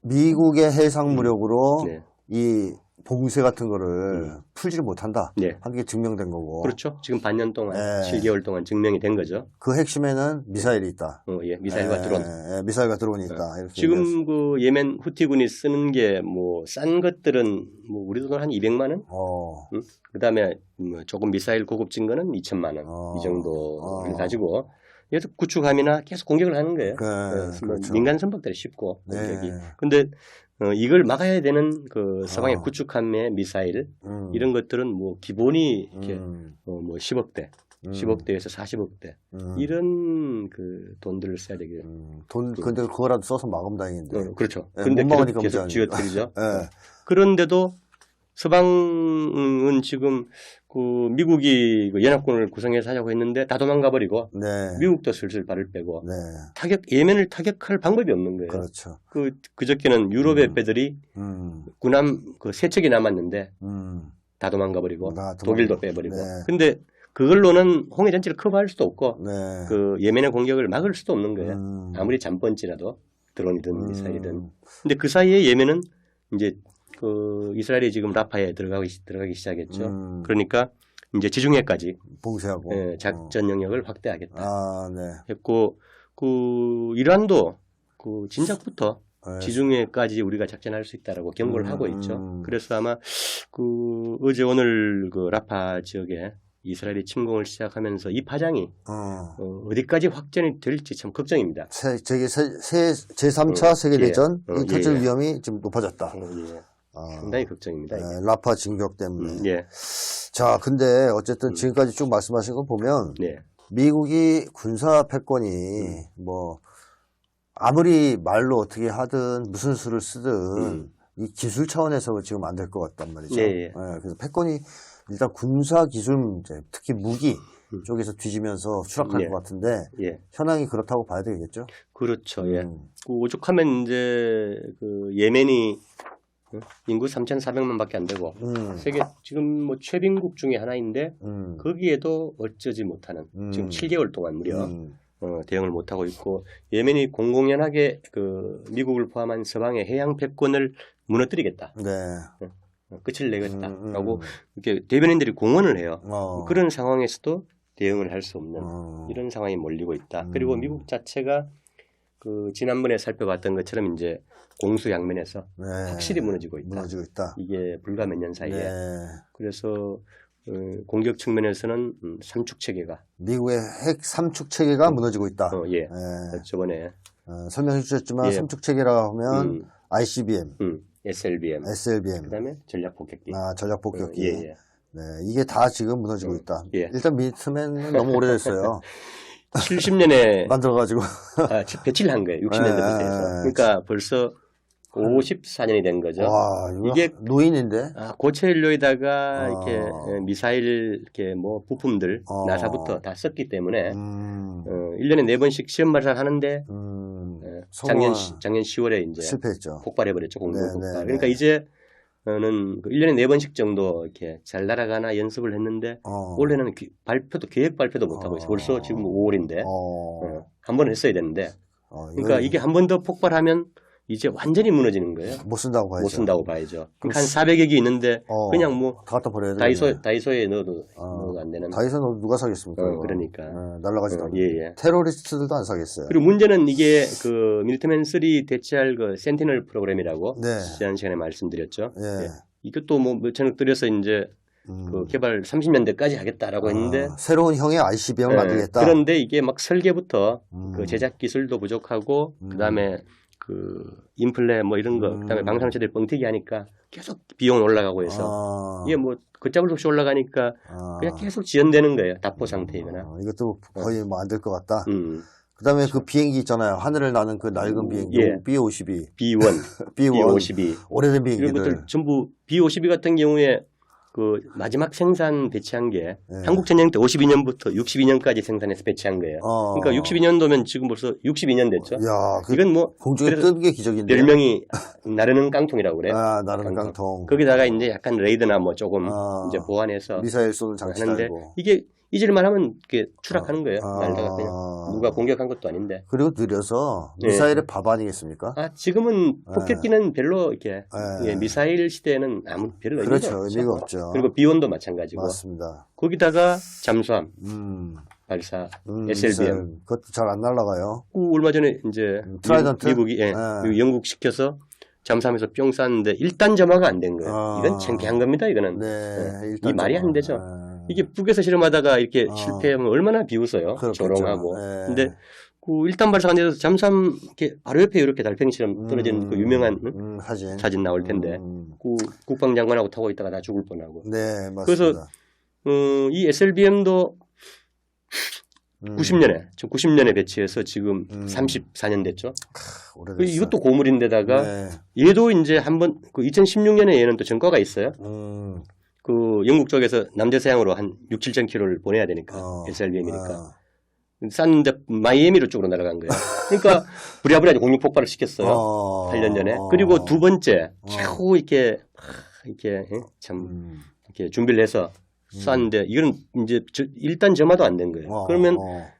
Speaker 1: 미국의 해상 무력으로
Speaker 2: 네.
Speaker 1: 이 봉쇄 같은 거를 풀지를 못한다.
Speaker 2: 네.
Speaker 1: 하는 게 증명된 거고.
Speaker 2: 그렇죠. 지금 반년 동안,
Speaker 1: 네.
Speaker 2: 7개월 동안 증명이 된 거죠.
Speaker 1: 그 핵심에는 미사일이 있다.
Speaker 2: 예, 미사일과 드론.
Speaker 1: 미사일과 드론이 있다. 이렇게
Speaker 2: 지금
Speaker 1: 얘기했어요.
Speaker 2: 그 예멘 후티군이 쓰는 게 뭐 싼 것들은 뭐 우리 돈 한 200만 원? 응? 그다음에 조금 미사일 고급진 거는 2천만 원. 이 정도를 가지고 계속 구축함이나 계속 공격을 하는 거예요.
Speaker 1: 그렇죠.
Speaker 2: 민간 선박들이 쉽고 공격이.
Speaker 1: 네.
Speaker 2: 근데 이걸 막아야 되는 그 서방의 구축함의 미사일 이런 것들은 뭐 기본이 이렇게 뭐 10억대, 10억대에서 40억대 이런 그 돈들을 써야 되게.
Speaker 1: 근데 그거라도 써서 막으면 다행인데.
Speaker 2: 그렇죠.
Speaker 1: 네,
Speaker 2: 근데
Speaker 1: 못 막으니까
Speaker 2: 계속 쥐어뜨리죠.
Speaker 1: 네.
Speaker 2: 그런데도 서방은 지금 그 미국이 그 연합군을 구성해서 하자고 했는데 다 도망가 버리고
Speaker 1: 네.
Speaker 2: 미국도 슬슬 발을 빼고
Speaker 1: 네.
Speaker 2: 예멘을 타격할 방법이 없는 거예요.
Speaker 1: 그렇죠.
Speaker 2: 그저께는 유럽의 배들이 군함 그 세 척이 남았는데 다 도망가 버리고 독일도 빼버리고.
Speaker 1: 네.
Speaker 2: 근데 그걸로는 홍해 전체를 커버할 수도 없고
Speaker 1: 네.
Speaker 2: 그 예멘의 공격을 막을 수도 없는 거예요. 아무리 잠번지라도 드론이든 미사일이든. 근데 그 사이에 예멘은 이제 그 이스라엘이 지금 라파에 들어가기 시작했죠. 그러니까 이제 지중해까지
Speaker 1: 봉쇄하고
Speaker 2: 작전 영역을 확대하겠다.
Speaker 1: 네.
Speaker 2: 했고 그 이란도 그 진작부터
Speaker 1: 네.
Speaker 2: 지중해까지 우리가 작전할 수 있다라고 경고를 하고 있죠. 그래서 아마 그 어제 오늘 그 라파 지역에 이스라엘이 침공을 시작하면서 이 파장이 어디까지 확전이 될지 참 걱정입니다.
Speaker 1: 제3차 세계대전 이 터질 위험이 좀 높아졌다.
Speaker 2: 상당히 걱정입니다.
Speaker 1: 라파 진격 때문에.
Speaker 2: 예.
Speaker 1: 자, 근데 어쨌든 지금까지 쭉 말씀하신 거 보면 미국이 군사 패권이 뭐 아무리 말로 어떻게 하든 무슨 수를 쓰든 이 기술 차원에서 지금 안 될 것 같단 말이죠. 그래서 패권이 일단 군사 기술 문제, 특히 무기 쪽에서 뒤지면서 추락할 것 같은데 현황이 그렇다고 봐야 되겠죠?
Speaker 2: 그렇죠. 예. 그 오죽하면 이제 그 예멘이 인구 3,400만밖에 안 되고 세계 지금 뭐 최빈국 중에 하나인데 거기에도 어쩌지 못하는 지금 7개월 동안 무려 대응을 못 하고 있고 예멘이 공공연하게 그 미국을 포함한 서방의 해양 패권을 무너뜨리겠다. 끝을 내겠다라고 이렇게 대변인들이 공언을 해요. 그런 상황에서도 대응을 할 수 없는 이런 상황이 몰리고 있다. 그리고 미국 자체가 그 지난번에 살펴봤던 것처럼 이제 공수양면에서 확실히 무너지고 있다. 이게 불과 몇 년 사이에. 그래서 공격 측면에서는 삼축 체계가
Speaker 1: 미국의 핵 삼축 체계가 무너지고 있다.
Speaker 2: 저번에
Speaker 1: 설명해 주셨지만 삼축 체계라고 하면 ICBM,
Speaker 2: SLBM, 그다음에 전략 폭격기.
Speaker 1: 전략 폭격기. 이게 다 지금 무너지고 있다. 일단 미트맨은 너무 오래됐어요.
Speaker 2: 70년에
Speaker 1: 만들어가지고
Speaker 2: 배치를 한 거예요. 60년대부터해서. 그러니까 벌써 54년이 된 거죠.
Speaker 1: 와,
Speaker 2: 이게
Speaker 1: 노인인데.
Speaker 2: 고체 연료에다가 이렇게 미사일 이렇게 뭐 부품들 나사부터 다 썼기 때문에 1년에 4번씩 시험 발사를 하는데 작년 10월에 이제
Speaker 1: 실패했죠.
Speaker 2: 폭발해 버렸죠. 공동 폭발. 그러니까 이제는 1년에 4번씩 정도 이렇게 잘 날아가나 연습을 했는데 올해는 계획 발표도 못 하고 있어요. 벌써 지금 5월인데 한 번 했어야 되는데 그러니까 이게 한 번 더 폭발하면 이제 완전히 무너지는 거예요.
Speaker 1: 못 쓴다고 봐야죠.
Speaker 2: 못 쓴다고 봐야죠. 그러니까 한 400여 개 있는데 그냥 뭐
Speaker 1: 다 갖다 버려야 돼.
Speaker 2: 다이소에 넣어도 안 되는.
Speaker 1: 다이소에 넣어도 누가 사겠습니까?
Speaker 2: 그러니까.
Speaker 1: 날라가지도 않는데. 테러리스트들도 안 사겠어요.
Speaker 2: 그리고 문제는 이게 그 밀트맨 3 대체할 그 센티널 프로그램이라고 지난 시간에 말씀드렸죠. 이것도 뭐 몇천억 들여서 이제 그 개발 30년대까지 하겠다라고 했는데
Speaker 1: 새로운 형의 ICBM을 만들겠다.
Speaker 2: 그런데 이게 막 설계부터 그 제작 기술도 부족하고 그다음에 그 인플레 뭐 이런 거 그다음에 방산체들 뻥튀기 하니까 계속 비용 올라가고 해서 이게 뭐 걷잡을 수 없이 올라가니까 그냥 계속 지연되는 거예요. 답보 상태이거나.
Speaker 1: 이것도 거의 뭐 안 될 것 같다. 그다음에 그 비행기 있잖아요. 하늘을 나는 그 낡은 비행기. B-52.
Speaker 2: B-1. B-52.
Speaker 1: 오래된 비행기들.
Speaker 2: 이런 것들 전부 B-52 같은 경우에 그 마지막 생산 배치한 게 한국 전쟁 때 52년부터 62년까지 생산해서 배치한 거예요. 그러니까 62년도면 지금 벌써 62년 됐죠.
Speaker 1: 야,
Speaker 2: 이건 뭐
Speaker 1: 공중에 뜬 게 기적인데.
Speaker 2: 별명이 나르는 깡통이라고 그래요.
Speaker 1: 아, 나르는 깡통.
Speaker 2: 거기다가 이제 약간 레이더나 뭐 조금 이제 보완해서
Speaker 1: 미사일 쏘는 장치
Speaker 2: 하는데
Speaker 1: 달고.
Speaker 2: 이게 잊을만 하면 이렇게 추락하는 거예요. 날다가 그냥 누가 공격한 것도 아닌데.
Speaker 1: 그리고 느려서 미사일의 밥 아니겠습니까?
Speaker 2: 아, 지금은 폭격기는 별로 이렇게 예, 미사일 시대에는 아무 별로
Speaker 1: 그렇죠. 의미가 없죠.
Speaker 2: 그리고 비원도 마찬가지고.
Speaker 1: 맞습니다.
Speaker 2: 거기다가 잠수함, 발사, SLBM.
Speaker 1: 미사일. 그것도 잘 안 날아가요.
Speaker 2: 얼마 전에 이제
Speaker 1: 트라이던트?
Speaker 2: 미국이 미국 영국 시켜서 잠수함에서 뿅 쐈는데 1단 점화가 안 된 거예요. 이건 창피한 겁니다. 이거는.
Speaker 1: 네,
Speaker 2: 이 말이 안 되죠. 이게 북에서 실험하다가 이렇게 실패하면 얼마나 비웃어요.
Speaker 1: 그렇겠죠.
Speaker 2: 조롱하고. 근데 그 1단 발사가 안 돼서 잠수함 이렇게 바로 옆에 이렇게 달팽이처럼 떨어지는 그 유명한 사진 나올 텐데 그 국방장관하고 타고 있다가 다 죽을 뻔하고.
Speaker 1: 네, 맞습니다.
Speaker 2: 그래서 이 SLBM도 90년에 배치해서 지금 34년 됐죠.
Speaker 1: 오래됐어요.
Speaker 2: 이것도 고물인데다가 얘도 이제 한번 그 2016년에 얘는 또 전과가 있어요. 그 영국 쪽에서 남대서양으로 한 6, 7천 킬로를 보내야 되니까 SLBM이니까 쌌는데 마이애미로 쪽으로 날아간 거예요. 그러니까 부랴부랴 공중 폭발을 시켰어요. 8년 전에. 그리고 두 번째 겨우 이렇게 참 이렇게 준비를 해서 쐈는데 이건 이제 일단 점화도 안 된 거예요. 그러면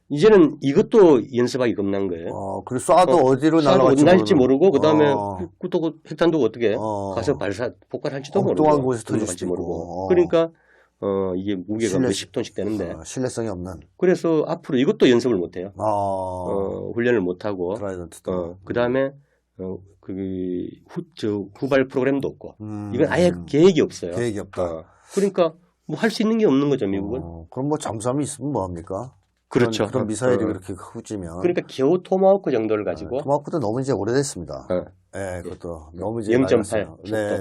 Speaker 2: 이제는 이것도 연습하기 겁난 거예요.
Speaker 1: 그리고 쏴도 어디로
Speaker 2: 날지 모르고 그다음에 또 핵탄두가 어떻게 가서 폭발할지도 모르고
Speaker 1: 엉뚱한 곳에 터질지
Speaker 2: 모르고. 그러니까 이게 무게가 10톤씩 되는데
Speaker 1: 신뢰성이 없는.
Speaker 2: 그래서 앞으로 이것도 연습을 못 해요. 훈련을 못 하고 그다음에 후발 프로그램도 없고 이건 아예 계획이 없어요.
Speaker 1: 계획이 없다.
Speaker 2: 그러니까 뭐 할 수 있는 게 없는 거죠, 미국은.
Speaker 1: 그럼 뭐 잠수함이 있으면 뭐 합니까?
Speaker 2: 그렇죠.
Speaker 1: 그런 미사일이 그렇게 후지면.
Speaker 2: 그러니까 겨우 토마호크 정도를 가지고.
Speaker 1: 토마호크도 너무 이제 오래됐습니다. 네, 그것도 너무 이제
Speaker 2: 0.8.
Speaker 1: 네.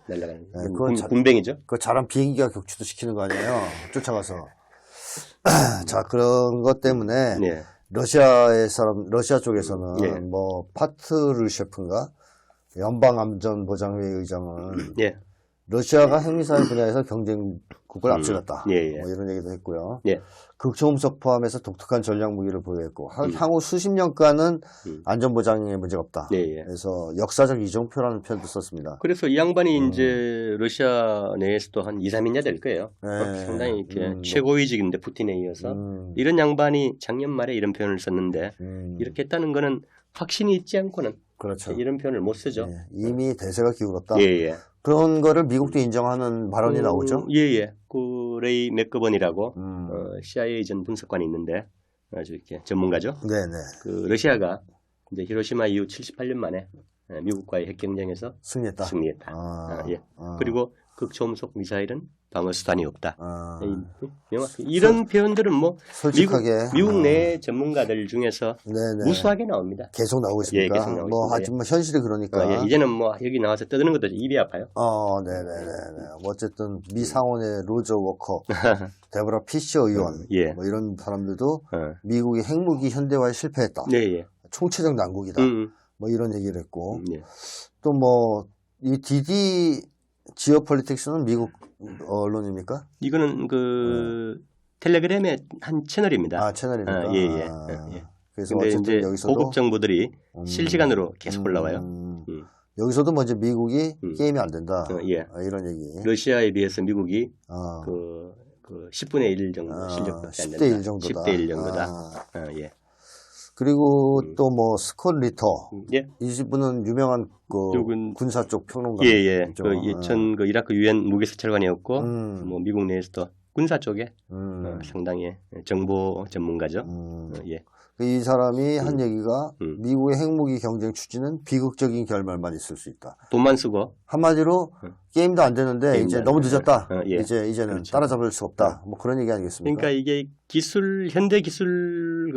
Speaker 2: 날아가는. 그건 군뱅이죠.
Speaker 1: 그 잘한 비행기가 격추도 시키는 거 아니에요? 쫓아가서. 자, 그런 것 때문에 러시아 쪽에서는 뭐 파트루셰프인가 연방안전보장회 의장은 러시아가 핵미사일 분야에서 경쟁국을 앞서갔다. 뭐 이런 얘기도 했고요. 극초음속 포함해서 독특한 전략 무기를 보유했고 향후 수십 년간은 안전보장에 문제가 없다. 그래서 역사적 이정표라는 표현도 썼습니다.
Speaker 2: 그래서 이 양반이 이제 러시아 내에서도 한 2, 3인자 될 거예요. 상당히 이렇게 최고위직인데 푸틴에 이어서 이런 양반이 작년 말에 이런 표현을 썼는데 이렇게 했다는 거는 확신이 있지 않고는
Speaker 1: 그렇죠.
Speaker 2: 이런 표현을 못 쓰죠.
Speaker 1: 이미 대세가 기울었다. 그런 거를 미국도 인정하는 발언이 나오죠?
Speaker 2: 그 레이 맥거번이라고 CIA 전 분석관이 있는데 아주 이렇게 전문가죠. 그 러시아가 이제 히로시마 이후 78년 만에 미국과의 핵 경쟁에서 승리했다. 그리고 극초음속 미사일은 방어 수단이 없다. 명확히 이런 표현들은 뭐
Speaker 1: 솔직하게
Speaker 2: 미국 내 전문가들 중에서 무수하게 나옵니다.
Speaker 1: 계속 나오고 있습니까?
Speaker 2: 계속 나오고
Speaker 1: 뭐 하지만 현실이 그러니까.
Speaker 2: 이제는 뭐 여기 나와서 떠드는 것도 입이 아파요.
Speaker 1: 어쨌든 미 상원의 로저 워커, 데보라 피셔 의원, 뭐 이런 사람들도 미국이 핵무기 현대화에 실패했다. 총체적 난국이다. 뭐 이런 얘기를 했고, 또 뭐 이 DD 지오폴리틱스는 미국 언론입니까?
Speaker 2: 이거는 그 텔레그램의 한 채널입니다.
Speaker 1: 채널입니까?
Speaker 2: 그래서 이제
Speaker 1: 여기서도
Speaker 2: 고급 정보들이 실시간으로 계속 올라와요.
Speaker 1: 여기서도 먼저 미국이 게임이 안 된다. 이런 얘기.
Speaker 2: 러시아에 비해서 미국이 그 10분의 1 정도 실력밖에 안 된다.
Speaker 1: 10대 1 정도다.
Speaker 2: 10대 1 정도다.
Speaker 1: 그리고 또 뭐 스콧 리터 이 분은 유명한 그 군사 쪽 평론가.
Speaker 2: 그 예전 그 이라크 유엔 무기사찰관이었고 뭐 미국 내에서도 군사 쪽에 상당히 정보 전문가죠.
Speaker 1: 이 사람이 한 얘기가 미국의 핵무기 경쟁 추진은 비극적인 결말만 있을 수 있다.
Speaker 2: 돈만 쓰고
Speaker 1: 한마디로 게임도 안 되는데 이제 너무 늦었다. 이제는 따라잡을 수 없다. 뭐 그런 얘기 아니겠습니까?
Speaker 2: 그러니까 이게 기술 현대 기술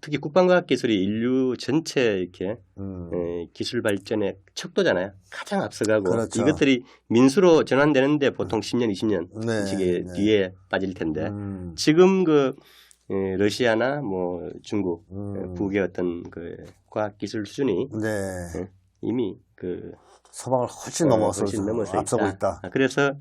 Speaker 2: 특히 국방과학 기술이 인류 전체 이렇게 기술 발전의 척도잖아요. 가장 앞서가고 이것들이 민수로 전환되는데 보통 10년, 20년 뒤에 빠질 텐데 지금 러시아나 뭐 중국, 북의 어떤 그 과학 기술 수준이 이미
Speaker 1: 서방을 훨씬 넘어서 앞서고 있다.
Speaker 2: 그래서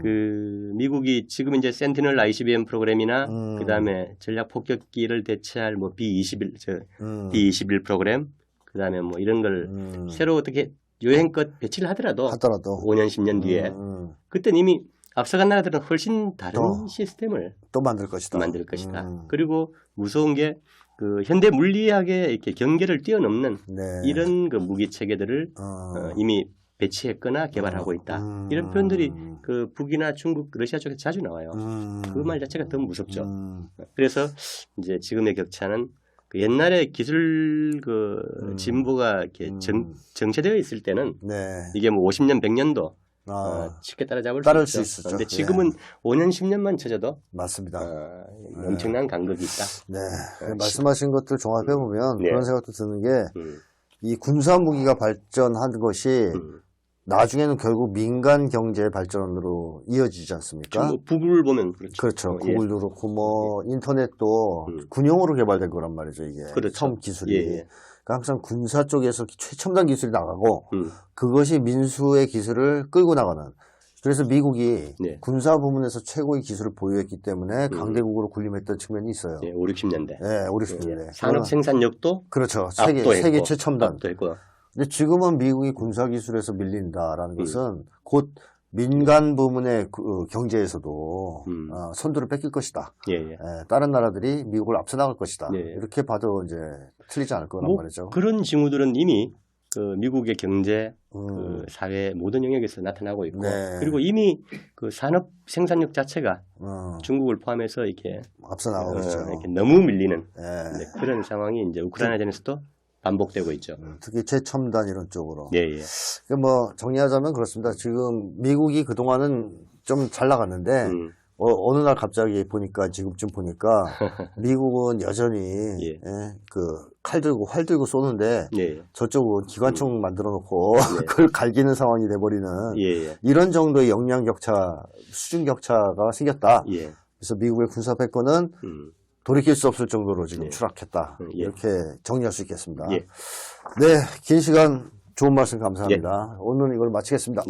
Speaker 2: 그 미국이 지금 이제 센티널 ICBM 프로그램이나 그다음에 전략 폭격기를 대체할 뭐 B-21 프로그램 그다음에 뭐 이런 걸 새로 어떻게 여행껏 배치를 하더라도 5년 10년 뒤에 그때는 이미 앞서간 나라들은 훨씬 다른 시스템을
Speaker 1: 또 만들 것이다.
Speaker 2: 그리고 무서운 게 그 현대 물리학의 이렇게 경계를 뛰어넘는 이런 그 무기 체계들을 이미 배치했거나 개발하고 있다. 이런 표현들이 그 북이나 중국, 러시아 쪽에 자주 나와요. 그 말 자체가 더 무섭죠. 그래서 이제 지금의 격차는 그 옛날에 기술 그 진보가 이렇게 정체되어 있을 때는 이게 뭐 50년, 100년도 쉽게 따라잡을 수 있었죠. 그런데 지금은 5년, 10년만 쳐져도
Speaker 1: 맞습니다.
Speaker 2: 엄청난 간극이 있다.
Speaker 1: 네, 말씀하신 것들 종합해 보면 그런 생각도 드는 게 이 군사 무기가 발전한 것이 나중에는 결국 민간 경제 발전으로 이어지지 않습니까?
Speaker 2: 뭐 구글 보면
Speaker 1: 그렇죠. 구글도 그렇고 뭐 인터넷도 군용으로 개발된 거란 말이죠. 이게 처음 기술이. 그러니까 항상 군사 쪽에서 최첨단 기술이 나가고 그것이 민수의 기술을 끌고 나가는. 그래서 미국이 군사 부문에서 최고의 기술을 보유했기 때문에 강대국으로 군림했던 측면이 있어요.
Speaker 2: 5, 60년대.
Speaker 1: 네, 5, 60년대.
Speaker 2: 산업 생산력도
Speaker 1: 그렇죠. 세계 최첨단. 근데 지금은 미국이 군사 기술에서 밀린다라는 것은 곧 민간 부문의 경제에서도 선두를 뺏길 것이다. 다른 나라들이 미국을 앞서 나갈 것이다. 이렇게 봐도 이제 틀리지 않을 거란 말이죠.
Speaker 2: 그런 징후들은 이미 그 미국의 경제, 그 사회 모든 영역에서 나타나고 있고, 그리고 이미 그 산업 생산력 자체가 중국을 포함해서 이렇게
Speaker 1: 앞서 나가고 있죠.
Speaker 2: 이렇게 너무 밀리는 그런 상황이 이제 우크라이나전에서도 반복되고 있죠.
Speaker 1: 특히 최첨단 이런 쪽으로. 뭐 정리하자면 그렇습니다. 지금 미국이 그 동안은 좀 잘 나갔는데. 어느 날 갑자기 보니까 지금쯤 보니까 미국은 여전히 그 칼 들고 활 들고 쏘는데 저쪽은 기관총 만들어 놓고 그걸 갈기는 상황이 돼버리는 이런 정도의 역량 격차, 수준 격차가 생겼다. 그래서 미국의 군사 패권은 돌이킬 수 없을 정도로 지금 추락했다. 이렇게 정리할 수 있겠습니다. 네, 긴 시간 좋은 말씀 감사합니다. 오늘은 이걸 마치겠습니다.